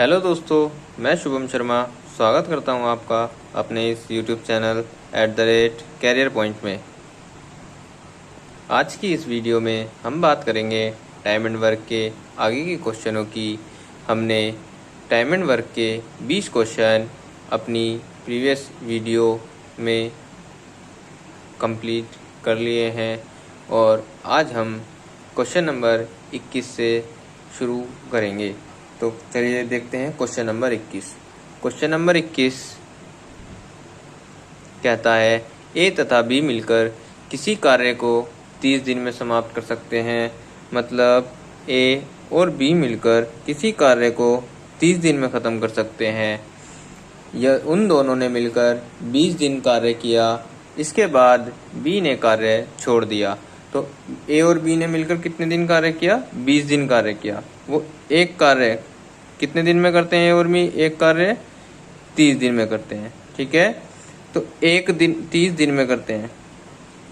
Hello दोस्तों, मैं शुभम शर्मा स्वागत करता हूं आपका अपने इस यूट्यूब चैनल @कैरियर पॉइंट में। आज की इस वीडियो में हम बात करेंगे टाइम एंड वर्क के आगे के क्वेश्चनों की। हमने टाइम एंड वर्क के 20 क्वेश्चन अपनी प्रीवियस वीडियो में कंप्लीट कर लिए हैं और आज हम क्वेश्चन नंबर 21 से शुरू करेंगे। तो चलिए देखते हैं क्वेश्चन नंबर 21। क्वेश्चन नंबर 21 कहता है ए तथा बी मिलकर किसी कार्य को 30 दिन में समाप्त कर सकते हैं। मतलब ए और बी मिलकर किसी कार्य को 30 दिन में ख़त्म कर सकते हैं। यह उन दोनों ने मिलकर 20 दिन कार्य किया, इसके बाद बी ने कार्य छोड़ दिया। तो ए और बी ने मिलकर कितने दिन कार्य किया? 20 दिन कार्य किया। वो एक कार्य कितने दिन में करते हैं? ए और बी एक कार्य 30 दिन में करते हैं। ठीक है, तो एक दिन 30 दिन में करते हैं,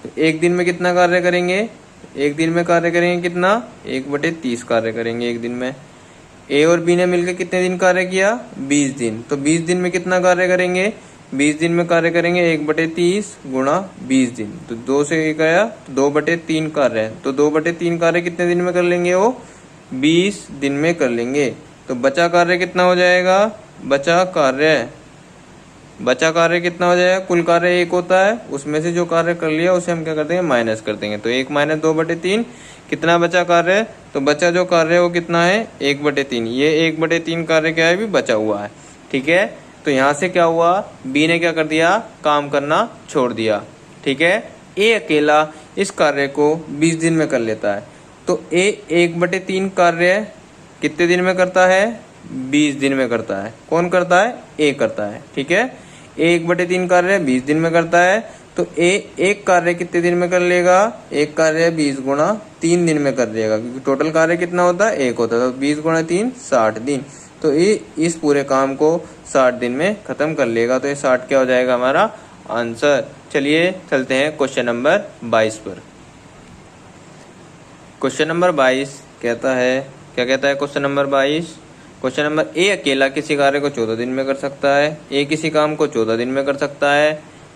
तो एक दिन में कितना कार्य करेंगे? एक दिन में कार्य करेंगे कितना? 1/30 कार्य करेंगे एक दिन में। ए और बी ने मिलकर कितने दिन कार्य किया? 20 दिन। तो 20 दिन में कितना कार्य करेंगे? 20 दिन में कार्य करेंगे 1/30 गुणा 20 दिन। तो 2 से 1 आया, 2/3 कार्य है। तो 2/3 कार्य कितने दिन में कर लेंगे? वो 20 दिन में कर लेंगे। तो बचा कार्य कितना हो जाएगा? बचा कार्य कितना हो जाएगा? कुल कार्य 1 होता है, उसमें से जो कार्य कर लिया उसे हम क्या कर देंगे? माइनस कर देंगे। तो 1 - 2/3 कितना बचा कार्य? तो बचा जो कार्य है वो कितना है? 1/3। ये 1/3 कार्य क्या है? भी बचा हुआ है। ठीक है, तो यहाँ से क्या हुआ? बी ने क्या कर दिया? काम करना छोड़ दिया। ठीक है, ए अकेला इस कार्य को 20 दिन में कर लेता है। तो ए 1/3 कार्य कितने दिन में करता है? 20 दिन में करता है। कौन करता है? ए करता है। ठीक है, ए 1/3 कार्य 20 दिन में करता है। तो ए एक कार्य कितने दिन में कर लेगा? एक कार्य 20 गुणा 3 दिन में कर लेगा, क्योंकि टोटल कार्य कितना होता है? 1 होता है। तो 20 गुणा 3 60 दिन। तो ये इस पूरे काम को 60 दिन में खत्म कर लेगा। तो ये 60 क्या हो जाएगा हमारा आंसर। चलिए चलते हैं क्वेश्चन नंबर 22 पर। क्वेश्चन नंबर 22 कहता है, क्या कहता है question number 22? Question number A अकेला किसी कार्य को 14 दिन में कर सकता है। ए किसी काम को 14 दिन में कर सकता है।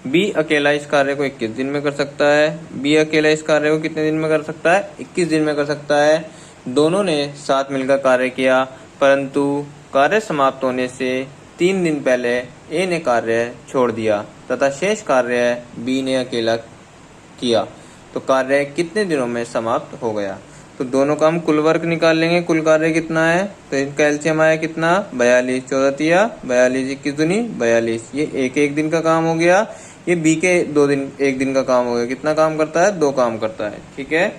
बी अकेला इस कार्य को 21 दिन में कर सकता है। बी अकेला इस कार्य को कितने दिन में कर सकता है? 21 दिन में कर सकता है। दोनों ने साथ मिलकर कार्य किया, परंतु कार्य समाप्त होने से 3 दिन पहले ए ने कार्य छोड़ दिया तथा शेष कार्य बी ने अकेला किया। तो कार्य कितने दिनों में समाप्त हो गया? तो दोनों का हम कुल वर्क निकाल लेंगे। कुल कार्य कितना है? तो इनका एलसीएम आया कितना? 42। 14 तिया 42, 21 दूनी 42। ये एक दिन का काम हो गया। ये बी के 2 दिन 1 दिन का काम हो गया। कितना काम करता है? 2 काम करता है। ठीक है,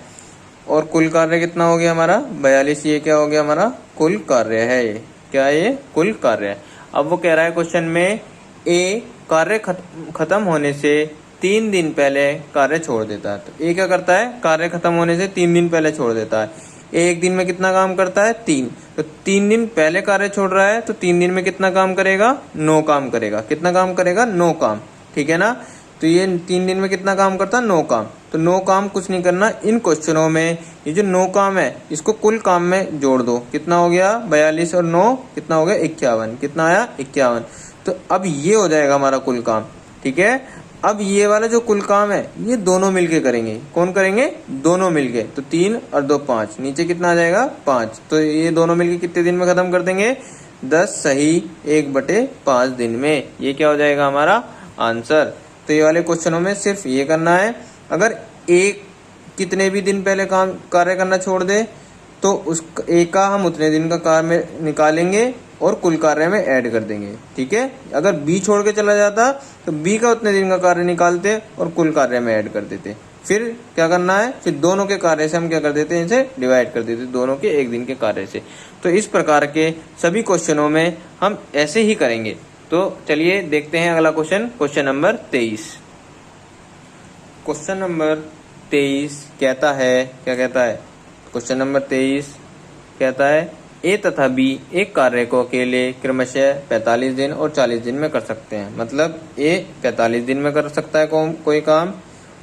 और कुल कार्य कितना हो गया हमारा? 42। ये क्या हो गया हमारा? कुल कार्य है। ये क्या है? ये कुल कार्य है। अब वो कह रहा है क्वेश्चन में ए कार्य खत्म होने से 3 दिन पहले कार्य छोड़ देता है। तो ए क्या करता है? कार्य खत्म होने से 3 दिन पहले छोड़ देता है। ए एक दिन में कितना काम करता है? 3। तो 3 दिन पहले कार्य छोड़ रहा है, तो 3 दिन में कितना काम करेगा? 9 काम करेगा। कितना काम करेगा? 9 काम। ठीक है ना, तो ये 3 दिन में कितना काम करता है? 9 काम। तो 9 काम कुछ नहीं करना। इन क्वेश्चनों में ये जो 9 काम है इसको कुल काम में जोड़ दो। कितना हो गया? 42 और 9 कितना हो गया? 51। कितना आया? 51। तो अब ये हो जाएगा हमारा कुल काम। ठीक है, अब ये वाला जो कुल काम है ये दोनों मिलके करेंगे। कौन करेंगे? दोनों मिलके। तो 3 और 2 5, नीचे कितना आ जाएगा? 5। तो ये दोनों मिलके कितने दिन में खत्म कर देंगे? 10 सही 1/5 दिन में। ये क्या हो जाएगा हमारा आंसर। तो ये वाले क्वेश्चनों में सिर्फ ये करना है। अगर एक कितने भी दिन पहले कार्य करना छोड़ दे तो उस एक का हम उतने दिन का कार्य निकालेंगे और कुल कार्य में ऐड कर देंगे। ठीक है, अगर बी छोड़ के चला जाता तो बी का उतने दिन का कार्य निकालते और कुल कार्य में ऐड कर देते। फिर क्या करना है? फिर दोनों के कार्य से हम क्या कर देते हैं? इसे डिवाइड कर देते, दोनों के एक दिन के कार्य से। तो इस प्रकार के सभी क्वेश्चनों में हम ऐसे ही करेंगे। तो चलिए देखते हैं अगला question, question number 23। Question number 23 कहता है, क्या कहता है? क्वेश्चन नंबर 23 कहता है ए तथा बी एक कार्य को अकेले क्रमशः 45 दिन और 40 दिन में कर सकते हैं। मतलब ए 45 दिन में कर सकता है कोई काम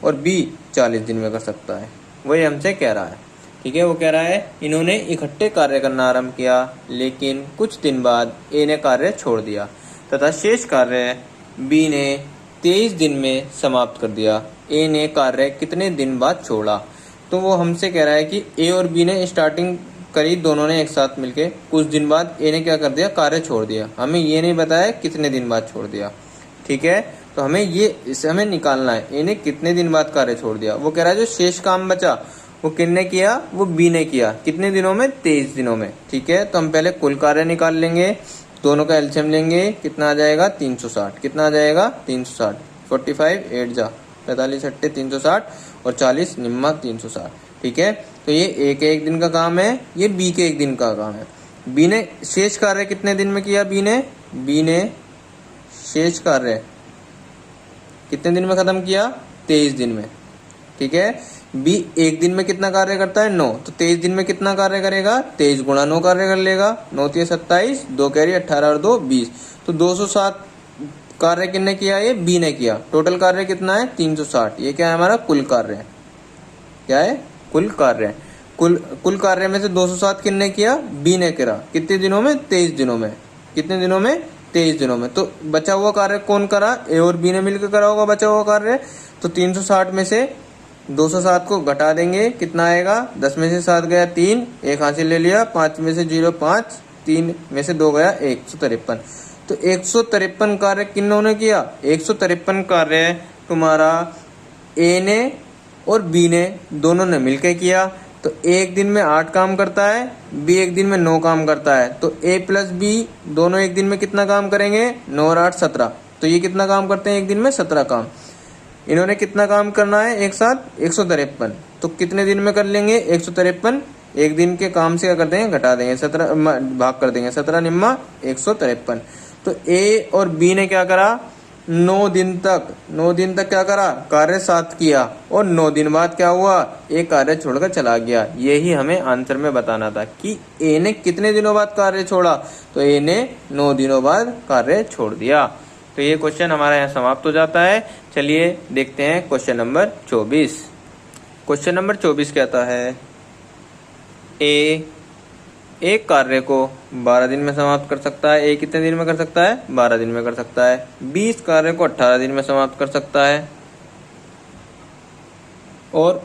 और बी 40 दिन में कर सकता है। वही हमसे कह रहा है। ठीक है, वो कह रहा है इन्होंने इकट्ठे कार्य करना आरंभ किया, लेकिन कुछ दिन बाद ए ने कार्य छोड़ दिया तथा शेष कार्य बी ने 23 दिन में समाप्त कर दिया। ए ने कार्य कितने दिन बाद छोड़ा? तो वो हमसे कह रहा है कि ए और बी ने स्टार्टिंग करी दोनों ने एक साथ मिलके, कुछ दिन बाद ए ने क्या कर दिया, कार्य छोड़ दिया। हमें ये नहीं बताया कितने दिन बाद छोड़ दिया। ठीक है, तो हमें इसे हमें निकालना है, ए ने कितने दिन बाद कार्य छोड़ दिया। वो कह रहा है जो शेष काम बचा वो किसने किया, वो बी ने किया। कितने दिनों में? 23 दिनों में। ठीक है, तो हम पहले कुल कार्य निकाल लेंगे, दोनों का एलसीएम लेंगे, कितना आ जाएगा 360। कितना आ जाएगा 360। 45 8 जा 45 8 360 और 40 निम्मा 360। ठीक है, तो ये ए के एक दिन का काम है, ये बी के एक दिन का काम है। बी ने शेष कार्य कितने दिन में किया? बी ने शेष कार्य कितने दिन में खत्म किया? 23 दिन में। ठीक है, बी एक दिन में कितना कार्य करता है? 9। तो 23 दिन में कितना कार्य करेगा? 23 गुणा 9 कार्य कर लेगा। 9 3 27, 2 कैरी 18 और 2 20। तो 207 कार्य किसने किया? ये बी ने किया। टोटल कार्य कितना है? 360। ये क्या है हमारा कुल कार्य? क्या है? कुल कार्य। कुल कार्य में से 207 किसने किया? बी ने करा। कितने दिनों में? 23 दिनों में। कितने दिनों में? 23 दिनों में। तो बचा हुआ कार्य कौन करा? ए और बी ने मिलकर करा होगा बचा हुआ कार्य। तो 360 में से 207 को घटा देंगे, कितना आएगा? 10 में से 7 गया 3, एक हासिल ले लिया। 5 में से 0 5, 3 में से 2 गया 153। तो 153 कार्य किन्होंने किया? 153 कार्य तुम्हारा ए ने और बी ने दोनों ने मिलकर किया। तो एक दिन में 8 काम करता है, बी एक दिन में 9 काम करता है। तो ए प्लस बी दोनों एक दिन में कितना काम करेंगे? 9 और 8 17। तो ये कितना काम करते हैं एक दिन में? 17 काम। इन्होंने कितना काम करना है एक साथ? 153। तो कितने दिन में कर लेंगे 153? एक दिन के काम से क्या कर देंगे? घटा देंगे, 17 भाग कर देंगे। 17 निम्मा 153। तो ए और बी ने क्या करा? 9 दिन तक क्या करा? कार्य साथ किया। और 9 दिन बाद क्या हुआ? एक कार्य छोड़कर चला गया। यही हमें आंसर में बताना था कि ए ने कितने दिनों बाद कार्य छोड़ा। तो ए ने 9 दिनों बाद कार्य छोड़ दिया। तो ये क्वेश्चन हमारा यहाँ समाप्त हो जाता है। चलिए देखते हैं क्वेश्चन नंबर 24। क्वेश्चन नंबर 24 कहता है ए एक कार्य को 12 दिन में समाप्त कर सकता है। ए कितने दिन में कर सकता है? 12 दिन में कर सकता है। 20 कार्य को 18 दिन में समाप्त कर सकता है। और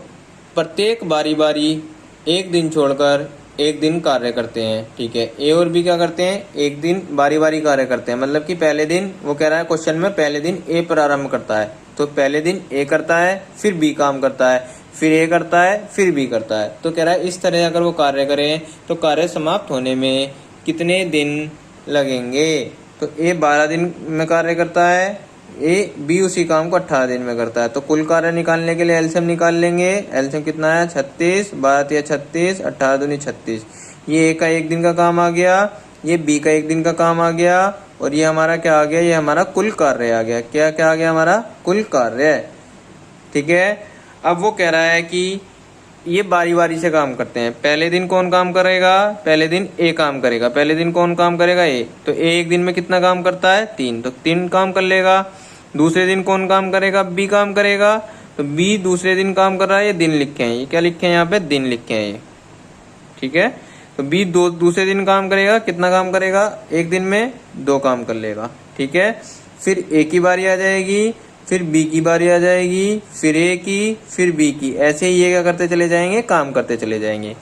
प्रत्येक बारी बारी एक दिन छोड़कर एक दिन कार्य करते हैं। ठीक है, ए और बी क्या करते हैं? एक दिन बारी बारी कार्य करते हैं। मतलब कि पहले दिन, वो कह रहा है क्वेश्चन में, पहले दिन ए प्रारंभ करता है। तो पहले दिन ए करता है, फिर बी काम करता है, फिर ए करता है, फिर बी करता है। तो कह रहा है इस तरह अगर वो कार्य करें तो कार्य समाप्त होने में कितने दिन लगेंगे? तो ए 12 दिन में कार्य करता है, ए बी उसी काम को 18 दिन में करता है। तो कुल कार्य निकालने के लिए एलसीएम निकाल लेंगे। एलसीएम कितना है? 36, 12 36, 18 दूनी 36। ये ए का एक दिन का काम आ गया, ये बी का एक दिन का काम आ गया, और ये हमारा क्या आ गया? ये हमारा कुल कार्य आ गया। क्या क्या आ गया? हमारा कुल कार्य। ठीक है, अब वो कह रहा है कि ये बारी बारी से काम करते हैं। पहले दिन कौन काम करेगा? पहले दिन ए काम करेगा। पहले दिन कौन काम करेगा? ए। तो ए एक दिन में कितना काम करता है? 3, तो 3 काम कर लेगा। दूसरे दिन कौन काम करेगा? बी काम करेगा। तो बी दूसरे दिन काम कर रहा है, ये दिन लिखे हैं। ये क्या लिखे हैं? यहाँ पे दिन लिखे हैं ये। ठीक है, तो बी दूसरे दिन काम करेगा। कितना काम करेगा? एक दिन में 2 काम कर लेगा। ठीक है, फिर ए की बारी आ जाएगी, फिर बी की बारी आ जाएगी, फिर ए की, फिर बी की। ऐसे ही ये क्या करते चले जाएंगे? काम करते चले जाएंगे।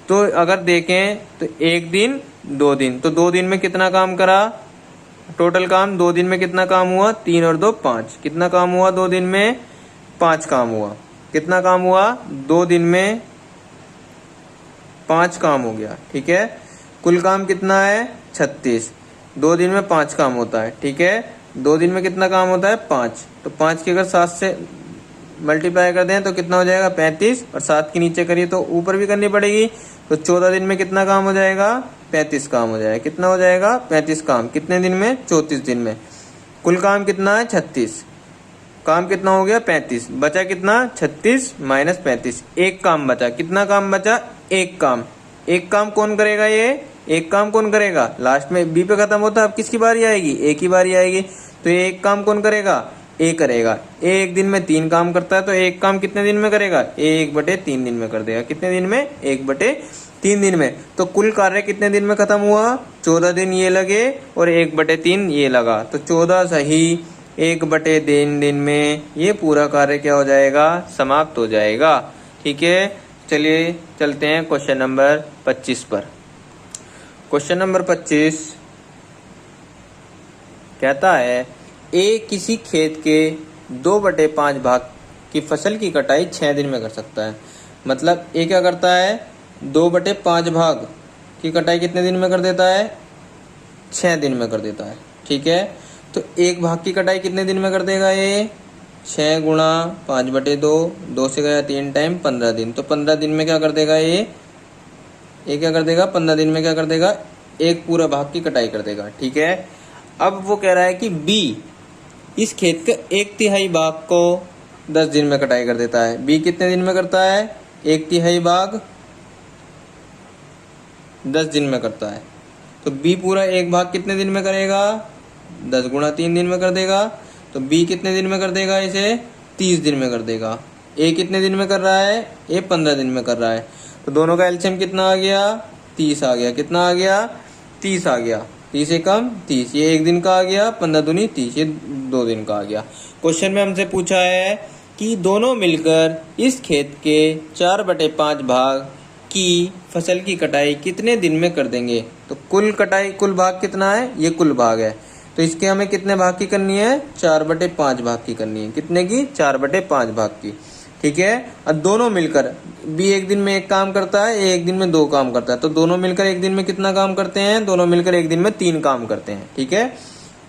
तो अगर देखें तो एक दिन 2 दिन, तो 2 दिन में कितना काम करा? टोटल काम 2 दिन में कितना काम हुआ? 3 और 2 5। कितना काम हुआ 2 दिन में? 5 काम हुआ। कितना काम हुआ? 2 दिन में 5 काम हो गया। ठीक है, कुल काम कितना है? 36। 2 दिन में 5 काम होता है। ठीक है, 2 दिन में कितना काम होता है? 5। तो 5 की अगर 7 से मल्टीप्लाई कर दें तो कितना हो जाएगा? 35। और 7 के नीचे करिए तो ऊपर भी करनी पड़ेगी। तो 14 दिन में कितना काम हो जाएगा? 35 काम हो जाएगा। कितना हो जाएगा? 35 काम। कितने दिन में? 34 दिन में। कुल काम कितना है? 36। काम कितना हो गया? 35। बचा कितना? 36 माइनस 35। एक काम बचा। कितना काम बचा? एक काम। एक काम कौन करेगा? ये एक काम कौन करेगा? लास्ट में बी पे खत्म होता है, अब किसकी बारी आएगी? ए की बारी आएगी। तो ये एक काम कौन करेगा? ए करेगा। ए एक दिन में 3 काम करता है, तो एक काम कितने दिन में करेगा? ए 1/3 दिन में कर देगा। कितने दिन में? 1/3 दिन में। तो कुल कार्य कितने दिन में खत्म हुआ? 14 दिन ये लगे और 1/3 ये लगा, तो 14 सही 1/3 दिन में ये पूरा कार्य क्या हो जाएगा? समाप्त हो जाएगा। ठीक है, चलिए चलते हैं क्वेश्चन नंबर 25 पर। क्वेश्चन नंबर 25 कहता है ए किसी खेत के 2/5 भाग की फसल की कटाई 6 दिन में कर सकता है। मतलब ए क्या करता है? 2/5 भाग की कटाई कितने दिन में कर देता है? 6 दिन में कर देता है। ठीक है, तो एक भाग की कटाई कितने दिन में कर देगा ये? 6 गुणा 5/2, 2 से गया 3 टाइम 15 दिन। तो 15 दिन में क्या कर देगा ये क्या कर देगा? 15 दिन में क्या कर देगा? एक पूरा भाग की कटाई कर देगा। ठीक है, अब वो कह रहा है कि बी इस खेत के 1/3 भाग को 10 दिन में कटाई कर देता है। बी कितने दिन में करता है? 1/3 भाग 10 दिन में करता है। तो बी पूरा एक भाग कितने दिन में करेगा? 10 गुणा 3 दिन में कर देगा। तो बी कितने दिन में कर देगा? इसे 30 दिन में कर देगा। ए कितने दिन में कर रहा है? ए 15 दिन में कर रहा है। तो दोनों का एलसीएम कितना आ गया? 30 आ गया। कितना आ गया? 30 आ गया। 30 से कम 30, ये एक दिन का आ गया। 15 दूनी 30, ये 2 दिन का आ गया। क्वेश्चन में हमसे पूछा है कि दोनों मिलकर इस खेत के 4/5 भाग की फसल की कटाई कितने दिन में कर देंगे। तो कुल भाग कितना है? ये कुल भाग है। तो इसके हमें कितने भाग की करनी है? 4/5 भाग की करनी है। कितने की? 4/5 भाग की। ठीक है, और दोनों मिलकर बी एक दिन में एक काम करता है, ए एक दिन में 2 काम करता है। तो दोनों मिलकर एक दिन में कितना काम करते हैं? दोनों मिलकर एक दिन में 3 काम करते हैं। ठीक है,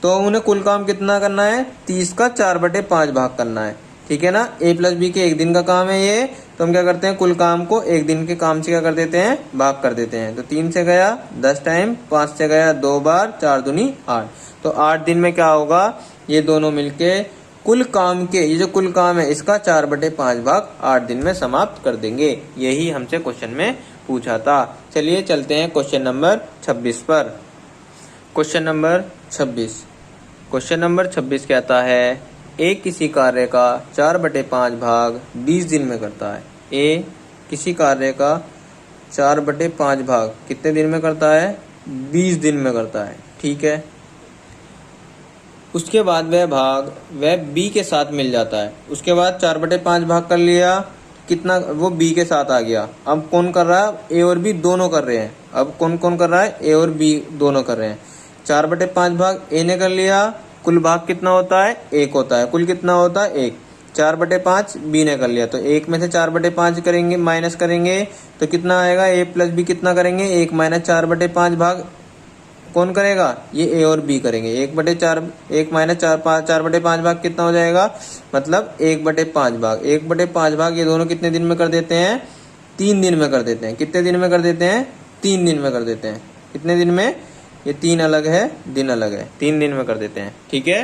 तो उन्हें कुल काम कितना करना है? 30 का 4/5 भाग करना है। ठीक है ना, ए प्लस बी के एक दिन का काम है ये, तो हम क्या करते हैं? कुल काम को एक दिन के काम से क्या कर देते हैं? भाग कर देते हैं। तो 3 से गया 10 टाइम, 5 से गया 2 बार, 4 दूनी 8। तो 8 दिन में क्या होगा? ये दोनों मिलके कुल काम के, ये जो कुल काम है इसका 4/5 भाग 8 दिन में समाप्त कर देंगे। यही हमसे क्वेश्चन में पूछा था। चलिए चलते हैं क्वेश्चन नंबर 26 पर। क्वेश्चन नंबर 26 कहता है ए किसी कार्य का 4/5 भाग 20 दिन में करता है। ए किसी कार्य का 4/5 भाग कितने दिन में करता है? 20 दिन में करता है। ठीक है, उसके बाद वह बी के साथ मिल जाता है। उसके बाद 4/5 भाग कर लिया, कितना? वो बी के साथ आ गया। अब कौन कर रहा है? ए और बी दोनों कर रहे हैं। अब कौन कौन कर रहा है? ए और बी दोनों कर रहे हैं। 4/5 भाग ए ने कर लिया, कुल भाग कितना होता है? 1 होता है। कुल कितना होता है? 1। 4/5 बी ने कर लिया, तो 1 में से 4/5 करेंगे, माइनस करेंगे, तो कितना आएगा? ए प्लस बी कितना करेंगे? 1 माइनस 4/5 भाग कौन करेगा? ये ए और बी करेंगे। 1/4, 1 माइनस 4/5 भाग कितना हो जाएगा? मतलब 1/5 भाग। 1/5 भाग ये दोनों कितने दिन में कर देते हैं? 3 दिन में कर देते हैं। कितने दिन में कर देते हैं? 3 दिन में कर देते हैं। कितने दिन में? ये 3 अलग है, दिन अलग है, 3 दिन में कर देते हैं। ठीक है,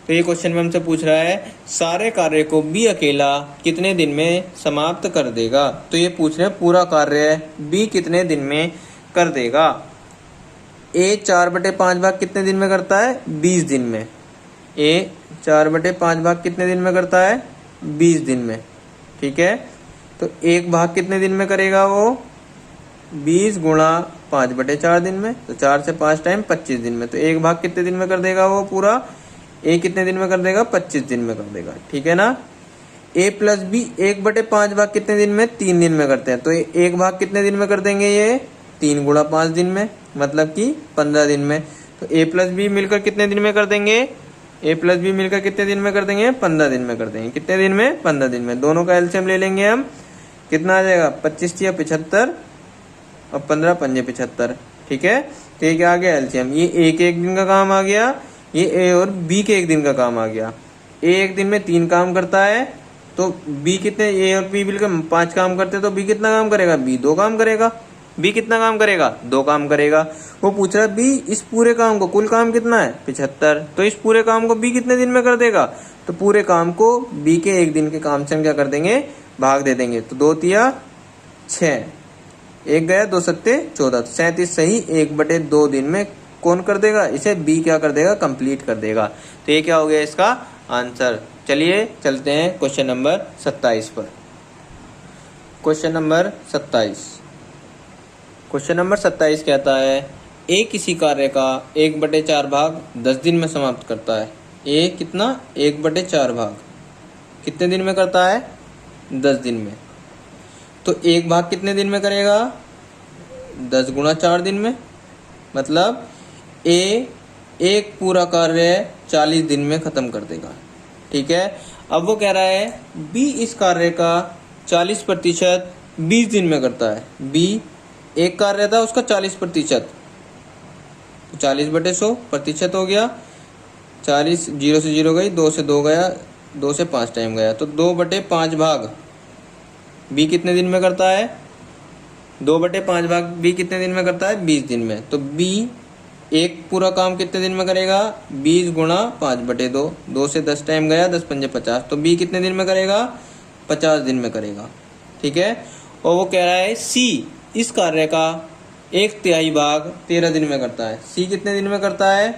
तो ये क्वेश्चन में हमसे पूछ रहा है सारे कार्य को बी अकेला कितने दिन में समाप्त कर देगा। तो ये पूछ रहे हैं पूरा कार्य बी कितने दिन में कर देगा। ए 4/5 भाग कितने दिन में करता है? 20 दिन में। ए 4/5 भाग कितने दिन में करता है? 20 दिन में। ठीक है, तो एक भाग कितने दिन में करेगा वो? 20 गुणा 5/4 दिन में। तो 4 से 5 टाइम 25 दिन में। तो एक भाग कितने दिन में कर देगा वो पूरा? ए कितने दिन में कर देगा? 25 दिन में कर देगा। ठीक है ना। ए प्लस बी 1/5 भाग कितने दिन में? 3 दिन में करते हैं। तो एक भाग कितने दिन में कर देंगे ये? 3 गुणा 5 दिन में, मतलब कि 15 दिन में। तो ए प्लस बी मिलकर कितने दिन में कर देंगे? ए प्लस बी मिलकर कितने दिन में कर देंगे? 15 दिन में कर देंगे। कितने दिन में? 15 दिन में। दोनों का एलसीएम ले लेंगे हम, कितना आ जाएगा? 25 या 75 और 15 पंजे 75। ठीक है, तो ये क्या आ गया? एलसीएम। ये ए के एक दिन का काम आ गया, ये ए और बी के एक दिन का काम आ गया। ए एक दिन में 3 काम करता है, तो बी कितने? ए और बी मिलकर 5 काम करते हैं, तो बी कितना काम करेगा? बी 2 काम करेगा। बी कितना काम करेगा? 2 काम करेगा। वो पूछ रहा है बी इस पूरे काम को, कुल काम कितना है? 75। तो इस पूरे काम को बी कितने दिन में कर देगा? तो पूरे काम को बी के एक दिन के काम से हम क्या कर देंगे? भाग दे देंगे। तो 2 तिया 6, 1 गया 2 सत्ते 14, 37 सही 1/2 दिन में कौन कर देगा? इसे बी क्या कर देगा? कंप्लीट कर देगा। तो ये क्या हो गया? इसका आंसर। चलिए चलते हैं क्वेश्चन नंबर 27 पर। Question number 27। क्वेश्चन नंबर 27 कहता है ए किसी कार्य का 1/4 भाग 10 दिन में समाप्त करता है। ए कितना? 1/4 भाग कितने दिन में करता है? 10 दिन में। तो एक भाग कितने दिन में करेगा? 10 गुणा 4 दिन में। मतलब ए एक पूरा कार्य 40 दिन में खत्म कर देगा। ठीक है। अब वो कह रहा है बी इस कार्य का 40% 20 दिन में करता है। बी एक कार्य था उसका 40%, तो 40/100 प्रतिशत हो गया। 40 0 से 0 गई, 2 से 2 गया, 2 से 5 टाइम गया, तो 2/5 भाग बी कितने दिन में करता है? 2/5 भाग बी कितने दिन में करता है? 20 दिन में। तो बी एक पूरा काम कितने दिन में करेगा? 20 गुणा 5/2, 2 से 10 टाइम गया, 10 पंजे 50, तो बी कितने दिन में करेगा? 50 दिन में करेगा। ठीक है। और वो कह रहा है सी इस कार्य का 1/3 भाग 13 दिन में करता है। सी कितने दिन में करता है?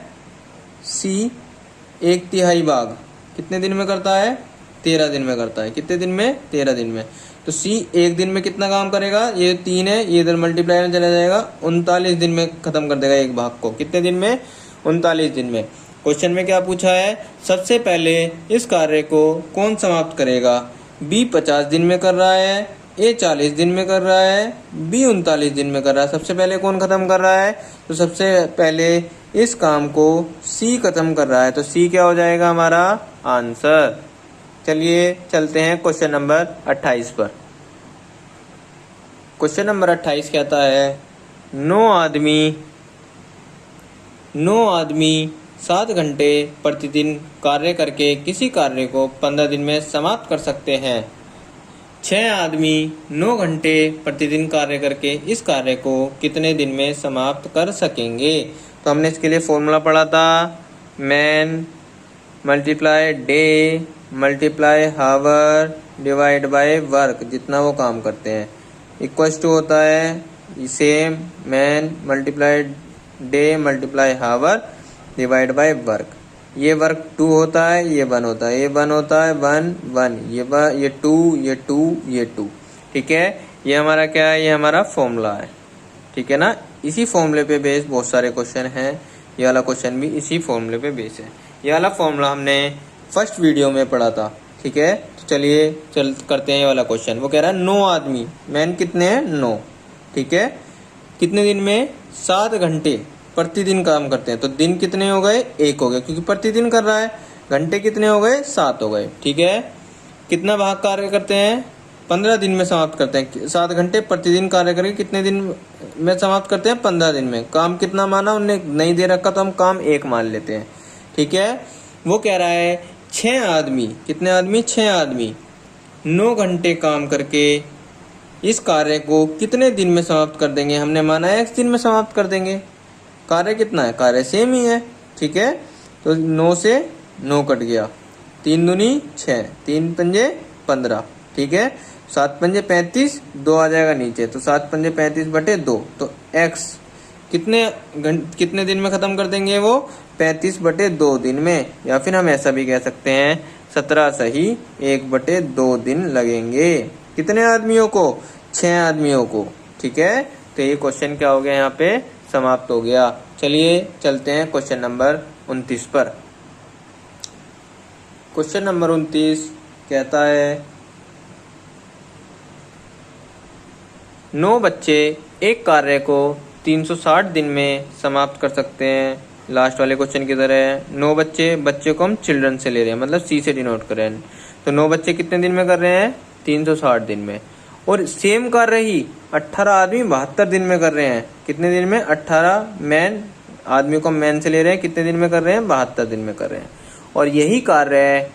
सी 1/3 भाग कितने दिन में करता है? 13 दिन में करता है। कितने दिन में? 13 दिन में। तो सी एक दिन में कितना काम करेगा? ये 3 है, ये इधर मल्टीप्लाई में चला जाएगा, 39 दिन में खत्म कर देगा एक भाग को। कितने दिन में? 39 दिन में। क्वेश्चन में क्या पूछा है? सबसे पहले इस कार्य को कौन समाप्त करेगा? बी 50 दिन में कर रहा है, ए 40 दिन में कर रहा है, बी 39 दिन में कर रहा है। सबसे पहले कौन खत्म कर रहा है? तो सबसे पहले इस काम को सी खत्म कर रहा है, तो सी क्या हो जाएगा हमारा? आंसर। चलिए चलते हैं क्वेश्चन नंबर 28 पर। क्वेश्चन नंबर 28 कहता है 9 आदमी 7 घंटे प्रतिदिन कार्य करके किसी कार्य को 15 दिन में समाप्त कर सकते हैं। 6 आदमी 9 घंटे प्रतिदिन कार्य करके इस कार्य को कितने दिन में समाप्त कर सकेंगे? तो हमने इसके लिए फॉर्मूला पढ़ा था, man multiply day multiply hour divide by work, जितना वो काम करते हैं, इक्वल्स टू होता है same man multiply day multiply hour divide by work. ये वर्क 2 होता है, ये 1 होता है, ये 1 होता है 1 1, ये 2 ये 2 ये 2। ठीक है। ये हमारा क्या है? ये हमारा फॉर्मूला है। ठीक है ना। इसी फॉर्मूले पे बेस बहुत सारे क्वेश्चन हैं। ये वाला क्वेश्चन भी इसी फॉर्मूले पे बेस है। ये वाला फॉर्मूला हमने फर्स्ट वीडियो में पढ़ा था। ठीक है। तो चलिए करते हैं ये वाला क्वेश्चन। वो कह रहा है 9 आदमी, मैन कितने हैं? 9। ठीक है। कितने दिन में? 7 घंटे प्रतिदिन काम करते हैं। तो दिन कितने हो गए? 1 हो गए, क्योंकि प्रतिदिन कर रहा है। घंटे कितने हो गए? 7 हो गए। ठीक है। कितना भाग कार्य करते हैं? 15 दिन में समाप्त करते हैं। 7 घंटे प्रतिदिन कार्य करके कितने दिन में समाप्त करते हैं? 15 दिन में। काम कितना माना? उन्हें नहीं दे रखा, तो हम काम 1 मान लेते हैं। ठीक है। वो कह रहा है 6 आदमी, कितने आदमी? 6 आदमी 9 घंटे काम करके इस कार्य को कितने दिन में समाप्त कर देंगे? हमने माना है 1 दिन में समाप्त कर देंगे। कार्य कितना है? कार्य सेम ही है। ठीक है। तो 9 से 9 कट गया, 3 दूनी 6, 3 पंजे 15। ठीक है। 7 पंजे 35, 2 आ जाएगा नीचे, तो 7 पंजे 35/2। तो x कितने दिन में खत्म कर देंगे? वो 35/2 दिन में। या फिर हम ऐसा भी कह सकते हैं 17 सही 1/2 दिन लगेंगे। कितने आदमियों को? 6 आदमियों को। ठीक है। तो ये क्वेश्चन क्या हो गया? यहाँ पे समाप्त हो गया। चलिए चलते हैं क्वेश्चन नंबर 29 पर। क्वेश्चन नंबर 29 कहता है 9 बच्चे एक कार्य को 360 दिन में समाप्त कर सकते हैं। लास्ट वाले क्वेश्चन की तरह है। 9 बच्चे को हम चिल्ड्रन से ले रहे हैं, मतलब सी से डिनोट कर रहे हैं। तो 9 बच्चे कितने दिन में कर रहे हैं? 360 दिन में। और सेम कार्य ही 18 आदमी 72 दिन में कर रहे हैं। कितने दिन में? 18 मैन आदमी को मैन से ले रहे हैं, कितने दिन में कर रहे हैं? 72 दिन में कर रहे हैं। और यही कार्य है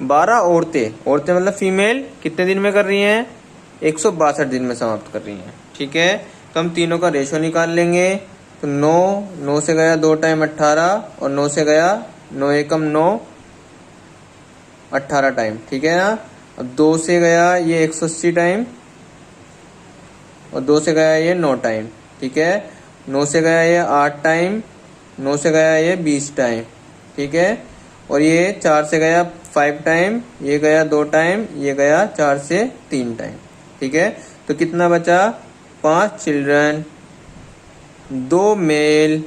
12 औरतें मतलब फीमेल कितने दिन में कर रही हैं? 162 दिन में समाप्त कर रही हैं। ठीक है। तो हम तीनों का रेशो निकाल लेंगे। तो 9 से गया 2 टाइम 18, और 9 से गया 9 एकम 9, 18 टाइम। ठीक है ना। अब 2 से गया ये 180 टाइम, और 2 से गया ये 9 टाइम। ठीक है। 9 से गया ये 8 टाइम, 9 से गया ये 20 टाइम। ठीक है। और ये 4 से गया 5 टाइम, ये गया 2 टाइम, ये गया 4 से 3 टाइम। ठीक है, तो कितना बचा? 5 चिल्ड्रन, 2 मेल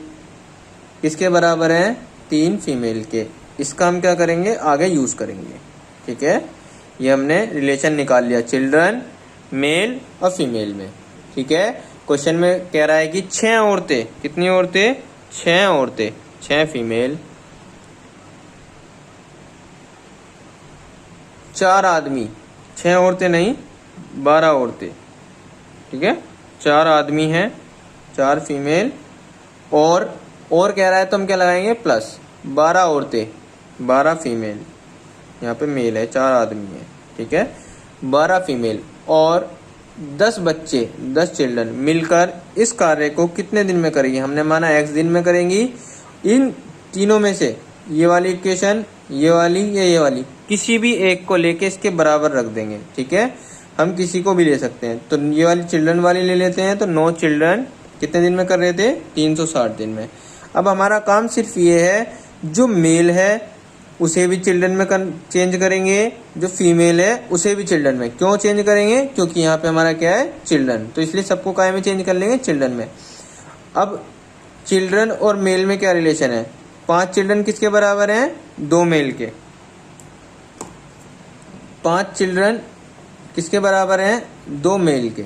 किसके बराबर है? 3 फीमेल के। इसका हम क्या करेंगे? आगे यूज करेंगे। ठीक है, ये हमने रिलेशन निकाल लिया चिल्ड्रन, मेल और फीमेल में। ठीक है, क्वेश्चन में कह रहा है कि 6 औरतें, कितनी औरतें? 6 औरतें, 6 फीमेल, 4 आदमी, 6 औरतें नहीं 12 औरतें। ठीक है, 4 आदमी हैं, 4 फीमेल और कह रहा है तो हम क्या लगाएंगे? प्लस 12 औरतें, 12 फीमेल, यहाँ पे मेल है, 4 आदमी है। ठीक है, 12 फीमेल और 10 बच्चे, 10 चिल्ड्रन मिलकर इस कार्य को कितने दिन में करेंगे? हमने माना x दिन में करेंगी। इन तीनों में से ये वाली इक्वेशन, ये वाली या ये वाली, किसी भी एक को लेके इसके बराबर रख देंगे। ठीक है, हम किसी को भी ले सकते हैं। तो ये वाली चिल्ड्रन वाली ले लेते हैं। तो 9 चिल्ड्रन कितने दिन में कर रहे थे? 360 दिन में। अब हमारा काम सिर्फ ये है, जो मेल है उसे भी चिल्ड्रन में चेंज करेंगे, जो फीमेल है उसे भी चिल्ड्रन में। क्यों चेंज करेंगे? क्योंकि यहाँ पे हमारा क्या है? चिल्ड्रन, तो इसलिए सबको काय में चेंज कर लेंगे? चिल्ड्रन में। अब चिल्ड्रन और मेल में क्या रिलेशन है? 5 चिल्ड्रन किसके बराबर हैं? 2 मेल के। 5 चिल्ड्रन किसके बराबर हैं? 2 मेल के।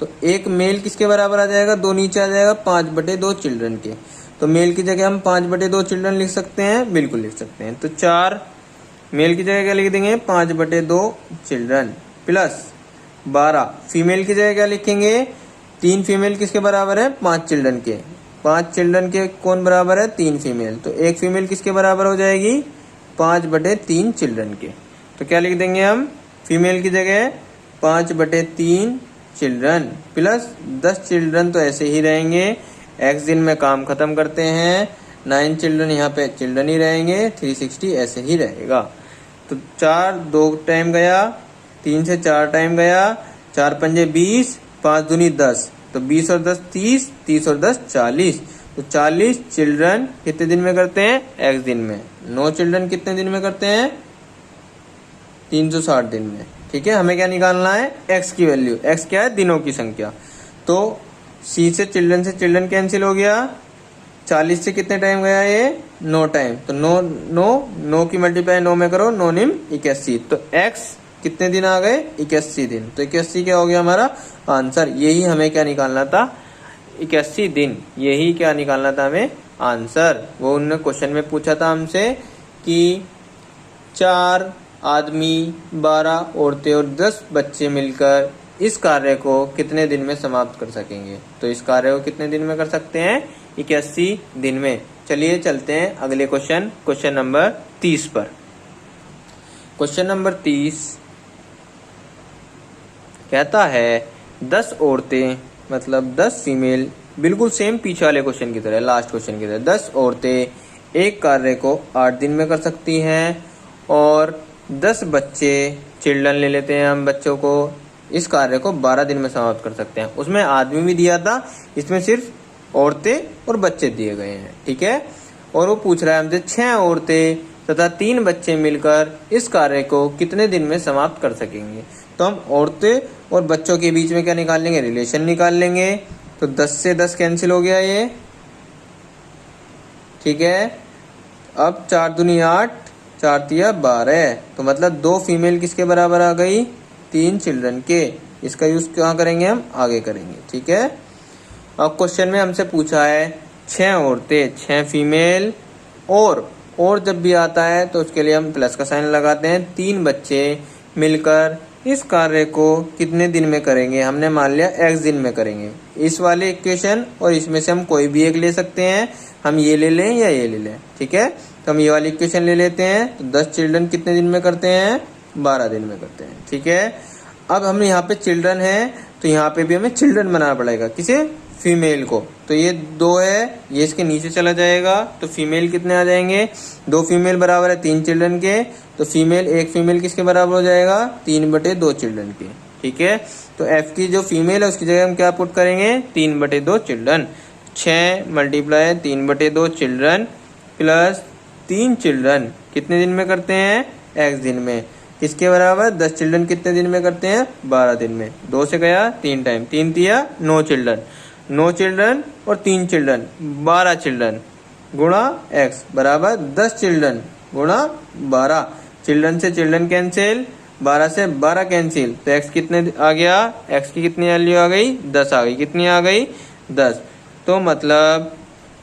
तो एक मेल किसके बराबर आ जाएगा? 2 नीचे आ जाएगा, 5/2 चिल्ड्रन के। तो मेल की जगह हम 5/2 चिल्ड्रन लिख सकते हैं, बिल्कुल लिख सकते हैं। तो 4 मेल की जगह क्या लिख देंगे? 5/2 चिल्ड्रन प्लस 12 फीमेल की जगह क्या लिखेंगे? 3 फीमेल किसके बराबर है? 5 चिल्ड्रन के। 5 चिल्ड्रन के कौन बराबर है? 3 फीमेल। तो एक फीमेल किसके बराबर हो जाएगी? 5/3 चिल्ड्रन के। तो क्या लिख देंगे हम? फीमेल की जगह 5/3 चिल्ड्रन प्लस 10 चिल्ड्रन तो ऐसे ही रहेंगे। x दिन में काम खत्म करते हैं। 9 चिल्ड्रन यहाँ पे चिल्ड्रन ही रहेंगे, 360 ऐसे ही रहेगा। तो 4 2 टाइम गया, 3 से 4 टाइम गया, 4 पंजे 20, 5 दूनी 10, तो 20 और 10 30, 30 और 10 40। तो 40 चिल्ड्रन कितने दिन में करते हैं? x दिन में। 9 चिल्ड्रन कितने दिन में करते हैं? 360 दिन में। ठीक है, हमें क्या निकालना है? x की वैल्यू। x क्या है? दिनों की संख्या। तो c से चिल्ड्रन कैंसिल हो गया। 40 से कितने टाइम गया? ये 9 टाइम। तो 9 की मल्टीप्लाई 9 में करो, 9 निम 81। तो x कितने दिन आ गए? 81 दिन। तो 81 क्या हो गया हमारा आंसर? यही हमें क्या निकालना था? 81 दिन। यही क्या निकालना था हमें? आंसर। वो उन्होंने क्वेश्चन में पूछा था हमसे कि 4 आदमी, 12 औरतें और 10 बच्चे मिलकर इस कार्य को कितने दिन में समाप्त कर सकेंगे? तो इस कार्य को कितने दिन में कर सकते हैं? 81 दिन में। चलिए चलते हैं अगले क्वेश्चन नंबर 30 पर। क्वेश्चन नंबर 30 कहता है 10 औरतें, मतलब 10 फीमेल, बिल्कुल सेम पीछे वाले क्वेश्चन की तरह, लास्ट क्वेश्चन की तरह, 10 औरतें एक कार्य को 8 दिन में कर सकती हैं और 10 बच्चे, चिल्ड्रन ले लेते हैं हम बच्चों को, इस कार्य को 12 दिन में समाप्त कर सकते हैं। उसमें आदमी भी दिया था, इसमें सिर्फ औरतें और बच्चे दिए गए हैं। ठीक है, और वो पूछ रहा है हमसे 6 औरतें तथा 3 बच्चे मिलकर इस कार्य को कितने दिन में समाप्त कर सकेंगे? तो हम औरतें और बच्चों के बीच में क्या निकाल लेंगे? रिलेशन निकाल लेंगे। तो 10 से 10 कैंसिल हो गया ये। ठीक है, अब 4 दूनी 8, 4 तिया 12, तो मतलब 2 फीमेल किसके बराबर आ गई? 3 चिल्ड्रन के। इसका यूज कहाँ करेंगे? हम आगे करेंगे। ठीक है, अब क्वेश्चन में हमसे पूछा है 6 औरतें, 6 फीमेल और जब भी आता है तो उसके लिए हम प्लस का साइन लगाते हैं। 3 बच्चे मिलकर इस कार्य को कितने दिन में करेंगे? हमने मान लिया x दिन में करेंगे। इस वाले इक्वेशन और इसमें से हम कोई भी एक ले सकते हैं। हम ये ले लें या ये ले लें। ठीक है, तो हम ये वाली इक्वेशन ले लेते हैं। तो 10 चिल्ड्रन कितने दिन में करते हैं? 12 दिन में करते हैं। ठीक है, अब हम यहाँ पे चिल्ड्रन है तो यहाँ पे भी हमें चिल्ड्रन बनाना पड़ेगा। किसे? फीमेल को। तो ये 2 है, ये इसके नीचे चला जाएगा, तो फीमेल कितने आ जाएंगे? 2 फीमेल बराबर है 3 चिल्ड्रन के। तो फीमेल, एक फीमेल किसके बराबर हो जाएगा? 3/2 चिल्ड्रन के। ठीक है, तो f की जो फीमेल है उसकी जगह हम क्या पुट करेंगे? 3/2 चिल्ड्रन। 6 × 3/2 चिल्ड्रन प्लस 3 चिल्ड्रन कितने दिन में करते हैं, x दिन में। किसके बराबर 10 चिल्ड्रन कितने दिन में करते हैं, 12 दिन में। 2 से गया 3 टाइम, 3 दिया 9 चिल्ड्रन, 9 चिल्ड्रन और 3 चिल्ड्रन 12 चिल्ड्रन गुणा x बराबर 10 चिल्ड्रन गुणा 12। चिल्ड्रन से चिल्ड्रन कैंसिल, 12 से 12 कैंसिल, तो x कितने आ गया, x की कितनी वैल्यू आ गई, 10 आ गई। कितनी आ गई, 10। तो मतलब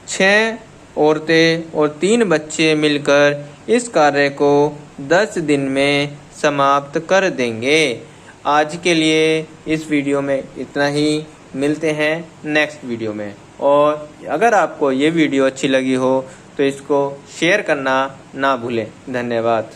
6 औरतें और 3 बच्चे मिलकर इस कार्य को 10 दिन में समाप्त कर देंगे। आज के लिए इस वीडियो में इतना ही, मिलते हैं नेक्स्ट वीडियो में। और अगर आपको ये वीडियो अच्छी लगी हो तो इसको शेयर करना ना भूलें। धन्यवाद।